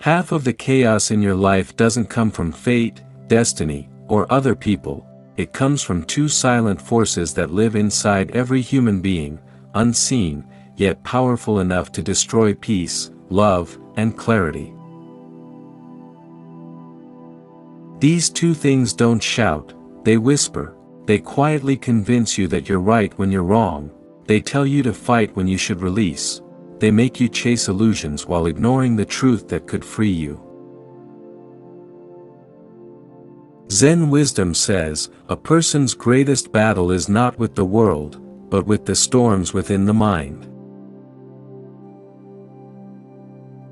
Half of the chaos in your life doesn't come from fate, destiny, or other people. It comes from two silent forces that live inside every human being, unseen, yet powerful enough to destroy peace, love, and clarity. These two things don't shout, they whisper. They quietly convince you that you're right when you're wrong. They tell you to fight when you should release. They make you chase illusions while ignoring the truth that could free you. Zen wisdom says, a person's greatest battle is not with the world, but with the storms within the mind.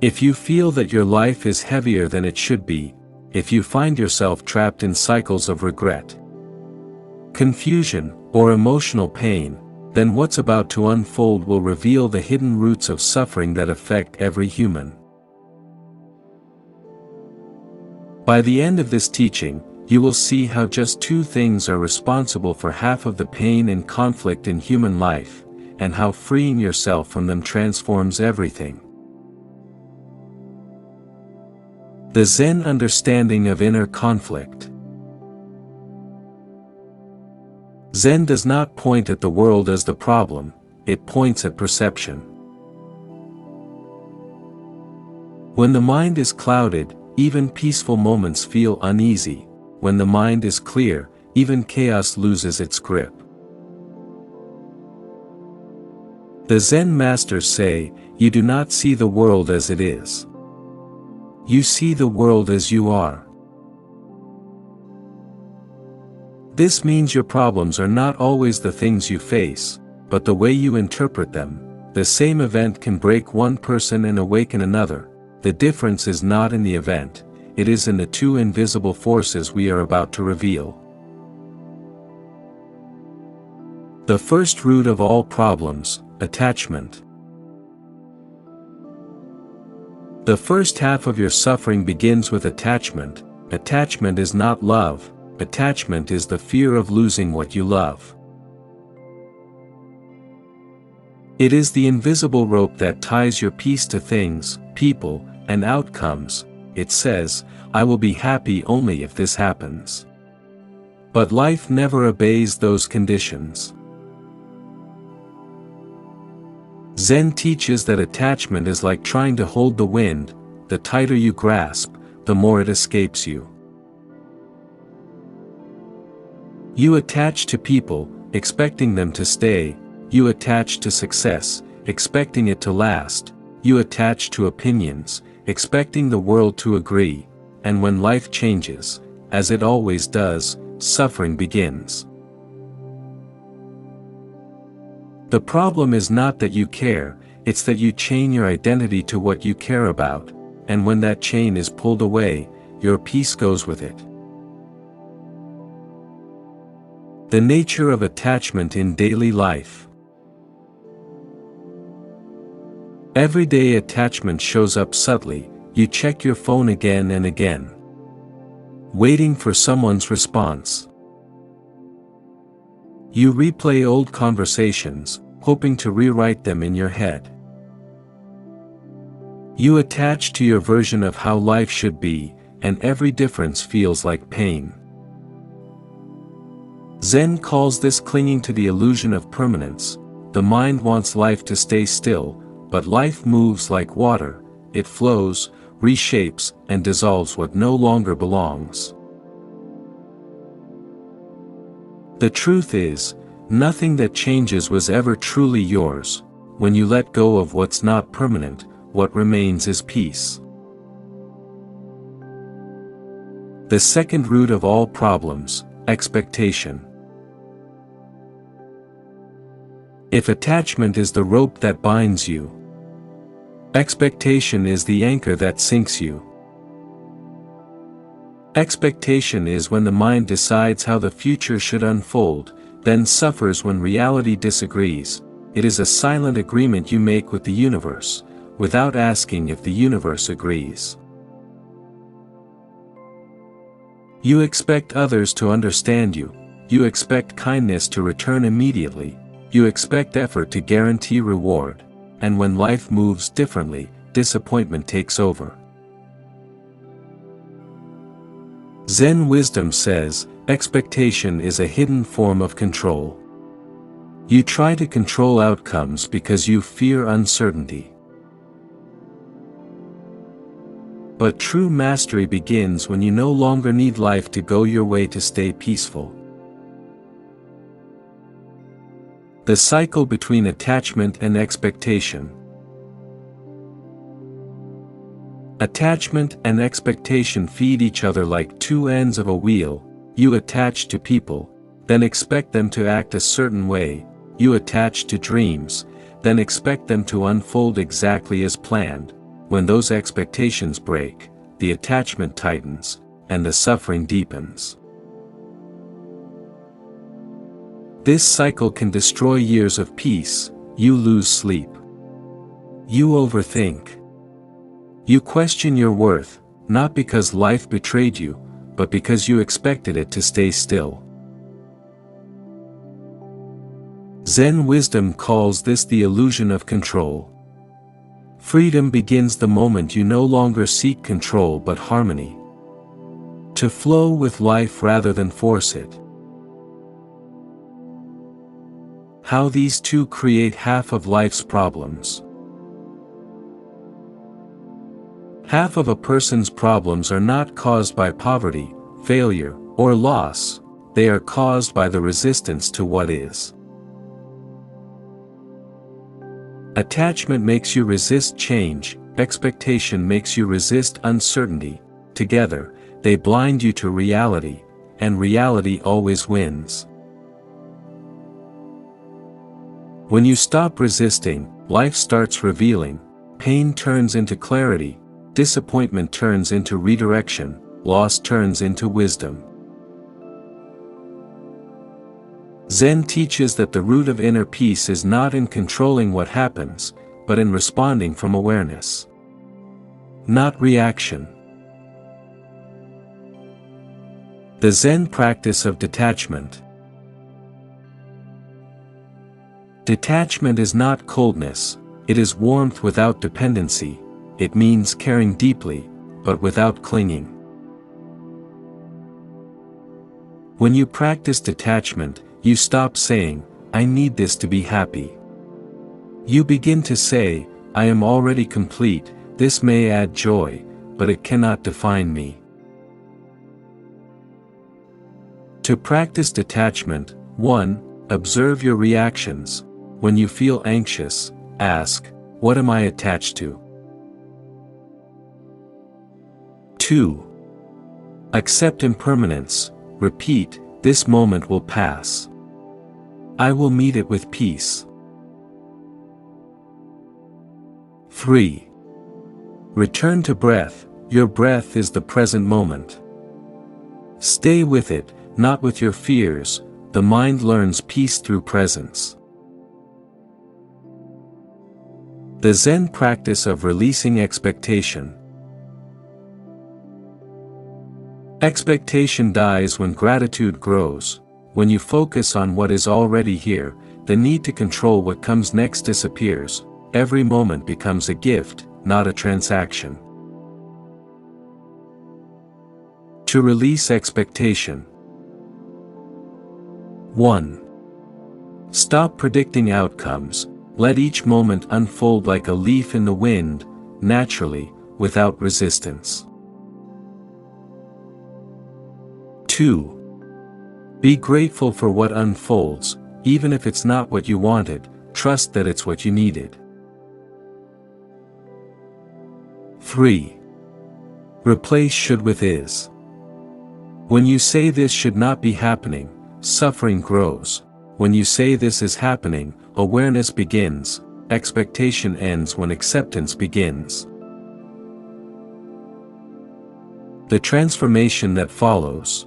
If you feel that your life is heavier than it should be, if you find yourself trapped in cycles of regret, confusion, or emotional pain, then what's about to unfold will reveal the hidden roots of suffering that affect every human. By the end of this teaching, you will see how just two things are responsible for half of the pain and conflict in human life, and how freeing yourself from them transforms everything. The Zen understanding of inner conflict. Zen does not point at the world as the problem, it points at perception. When the mind is clouded, even peaceful moments feel uneasy. When the mind is clear, even chaos loses its grip. The Zen masters say, you do not see the world as it is. You see the world as you are. This means your problems are not always the things you face, but the way you interpret them. The same event can break one person and awaken another. The difference is not in the event, it is in the two invisible forces we are about to reveal. The first root of all problems, attachment. The first half of your suffering begins with attachment. Attachment is not love, attachment is the fear of losing what you love. It is the invisible rope that ties your peace to things, people, and outcomes. It says, I will be happy only if this happens. But life never obeys those conditions. Zen teaches that attachment is like trying to hold the wind. The tighter you grasp, the more it escapes you. You attach to people, expecting them to stay. You attach to success, expecting it to last. You attach to opinions, expecting the world to agree. And when life changes, as it always does, suffering begins. The problem is not that you care, it's that you chain your identity to what you care about, and when that chain is pulled away, your peace goes with it. The nature of attachment in daily life. Everyday attachment shows up subtly. You check your phone again and again, waiting for someone's response. You replay old conversations, hoping to rewrite them in your head. You attach to your version of how life should be, and every difference feels like pain. Zen calls this clinging to the illusion of permanence. The mind wants life to stay still, but life moves like water. It flows, reshapes, and dissolves what no longer belongs. The truth is, nothing that changes was ever truly yours. When you let go of what's not permanent, what remains is peace. The second root of all problems, expectation. If attachment is the rope that binds you, expectation is the anchor that sinks you. Expectation is when the mind decides how the future should unfold, then suffers when reality disagrees. It is a silent agreement you make with the universe, without asking if the universe agrees. You expect others to understand you. You expect kindness to return immediately. You expect effort to guarantee reward. And when life moves differently, disappointment takes over. Zen wisdom says, expectation is a hidden form of control. You try to control outcomes because you fear uncertainty. But true mastery begins when you no longer need life to go your way to stay peaceful. The cycle between attachment and expectation. Attachment and expectation feed each other like two ends of a wheel. You attach to people, then expect them to act a certain way. You attach to dreams, then expect them to unfold exactly as planned. When those expectations break, the attachment tightens, and the suffering deepens. This cycle can destroy years of peace. You lose sleep. You overthink. You question your worth, not because life betrayed you, but because you expected it to stay still. Zen wisdom calls this the illusion of control. Freedom begins the moment you no longer seek control but harmony. To flow with life rather than force it. How these two create half of life's problems. Half of a person's problems are not caused by poverty, failure, or loss. They are caused by the resistance to what is. Attachment makes you resist change, expectation makes you resist uncertainty. Together, they blind you to reality, and reality always wins. When you stop resisting, life starts revealing. Pain turns into clarity, disappointment turns into redirection, loss turns into wisdom. Zen teaches that the root of inner peace is not in controlling what happens, but in responding from awareness. Not reaction. The Zen practice of detachment. Detachment is not coldness, it is warmth without dependency. It means caring deeply, but without clinging. When you practice detachment, you stop saying, "I need this to be happy." You begin to say, "I am already complete, this may add joy, but it cannot define me." To practice detachment, 1. Observe your reactions. When you feel anxious, ask, "What am I attached to?" 2. Accept impermanence. Repeat, "This moment will pass. I will meet it with peace." 3. Return to breath. Your breath is the present moment. Stay with it, not with your fears. The mind learns peace through presence. The Zen practice of releasing expectation. Expectation dies when gratitude grows. When you focus on what is already here, the need to control what comes next disappears. Every moment becomes a gift, not a transaction. To release expectation. 1. Stop predicting outcomes. Let each moment unfold like a leaf in the wind, naturally, without resistance. 2. Be grateful for what unfolds, even if it's not what you wanted. Trust that it's what you needed. 3. Replace should with is. When you say this should not be happening, suffering grows. When you say this is happening, awareness begins. Expectation ends when acceptance begins. The transformation that follows.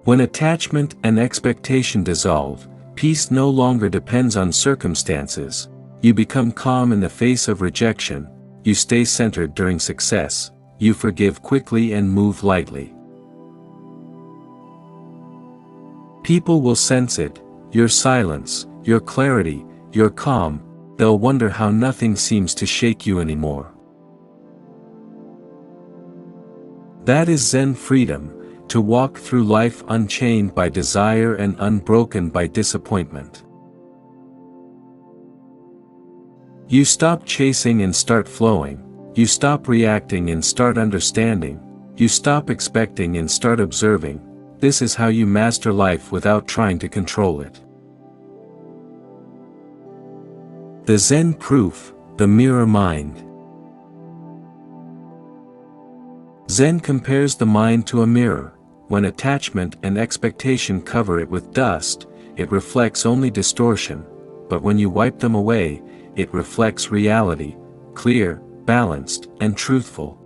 When attachment and expectation dissolve, peace no longer depends on circumstances. You become calm in the face of rejection. You stay centered during success. You forgive quickly and move lightly. People will sense it, your silence, your clarity, your calm. They'll wonder how nothing seems to shake you anymore. That is Zen freedom, to walk through life unchained by desire and unbroken by disappointment. You stop chasing and start flowing, you stop reacting and start understanding, you stop expecting and start observing. This is how you master life without trying to control it. The Zen proof, the mirror mind. Zen compares the mind to a mirror. When attachment and expectation cover it with dust, it reflects only distortion, but when you wipe them away, it reflects reality, clear, balanced, and truthful.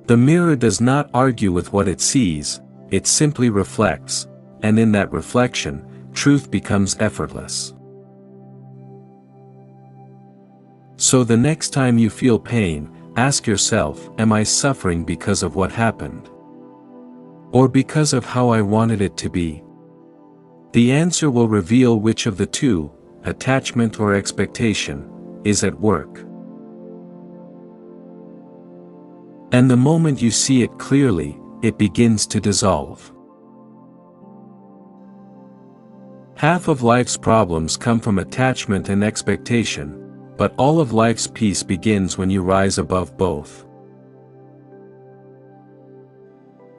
The mirror does not argue with what it sees, it simply reflects, and in that reflection, truth becomes effortless. So the next time you feel pain, ask yourself, am I suffering because of what happened? Or because of how I wanted it to be? The answer will reveal which of the two, attachment or expectation, is at work. And the moment you see it clearly, it begins to dissolve. Half of life's problems come from attachment and expectation, but all of life's peace begins when you rise above both.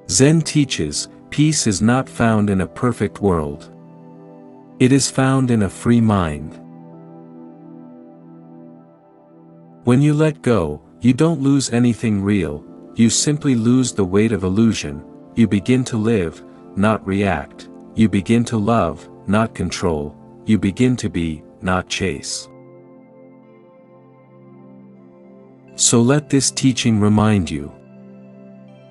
Zen teaches, peace is not found in a perfect world. It is found in a free mind. When you let go, you don't lose anything real, you simply lose the weight of illusion. You begin to live, not react. You begin to love, not control. You begin to be, not chase. So let this teaching remind you.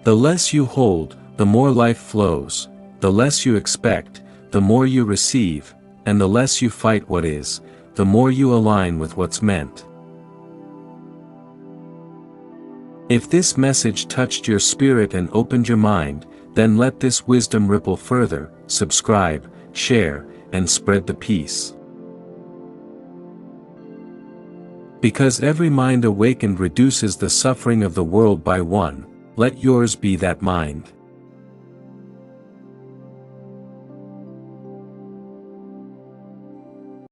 The less you hold, the more life flows, the less you expect, the more you receive, and the less you fight what is, the more you align with what's meant. If this message touched your spirit and opened your mind, then let this wisdom ripple further. Subscribe, share, and spread the peace. Because every mind awakened reduces the suffering of the world by one, let yours be that mind.